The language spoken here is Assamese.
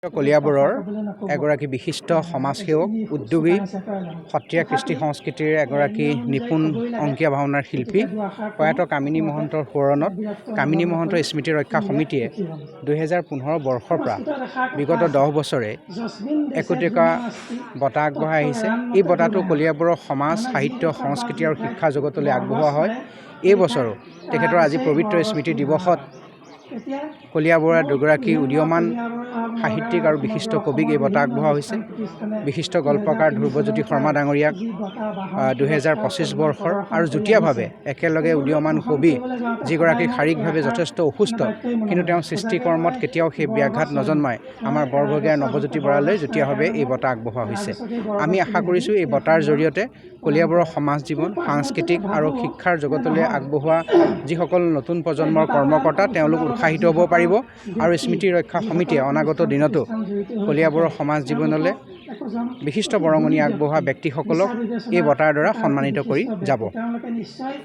কলিয়াবৰৰ এগৰাকী বিশিষ্ট সমাজসেৱক, উদ্যোগী, সত্ৰীয়া কৃষ্টি সংস্কৃতিৰ এগৰাকী নিপুণ অংকীয়া ভাওনাৰ শিল্পী প্ৰয়াত কামিনী মহন্তৰ সোঁৱৰণত কামিনী মহন্ত স্মৃতি ৰক্ষা সমিতিয়ে 2015 বৰ্ষৰ পৰা বিগত 10 বছৰে একোটিকা বঁটা আগবঢ়াই আহিছে। এই বঁটাটো কলিয়াবৰৰ সমাজ, সাহিত্য, সংস্কৃতি আৰু শিক্ষা জগতলৈ আগবঢ়োৱা হয়। এই বছৰো তেখেতৰ আজি পবিত্ৰ স্মৃতি দিৱসত কলিয়াবৰৰ দুগৰাকী উদীয়মান সাহিত্যিক আৰু বিশিষ্ট কবিক এই বঁটা আগবঢ়োৱা হৈছে। বিশিষ্ট গল্পকাৰ ধ্ৰুৱজ্যোতি শৰ্মা ডাঙৰীয়াক 2025 বৰ্ষৰ আৰু যুটীয়াভাৱে একেলগে উদীয়মান কবি, যিগৰাকী শাৰীৰিকভাৱে যথেষ্ট অসুস্থ, কিন্তু তেওঁৰ সৃষ্টিকৰ্মত কেতিয়াও সেই ব্যাঘাত নজন্মায়, আমাৰ বৰভগীয়াৰ নৱজ্যোতি বৰালৈ যুটীয়াভাৱে এই বঁটা আগবঢ়োৱা হৈছে। আমি আশা কৰিছোঁ এই বঁটাৰ জৰিয়তে কলিয়াবৰৰ সমাজ জীৱন, সাংস্কৃতিক আৰু শিক্ষাৰ জগতলৈ আগবঢ়োৱা যিসকল নতুন প্ৰজন্মৰ কৰ্মকৰ্তা, তেওঁলোক উৎসাহিত হ'ব পাৰিব আৰু স্মৃতি ৰক্ষা সমিতিয়ে অনাগত দিনতো কলিয়াবৰৰ সমাজ জীৱনলৈ বিশিষ্ট বৰঙণি আগবঢ়োৱা ব্যক্তিসকলক এই বঁটাৰ দ্বাৰা সন্মানিত কৰি যাব।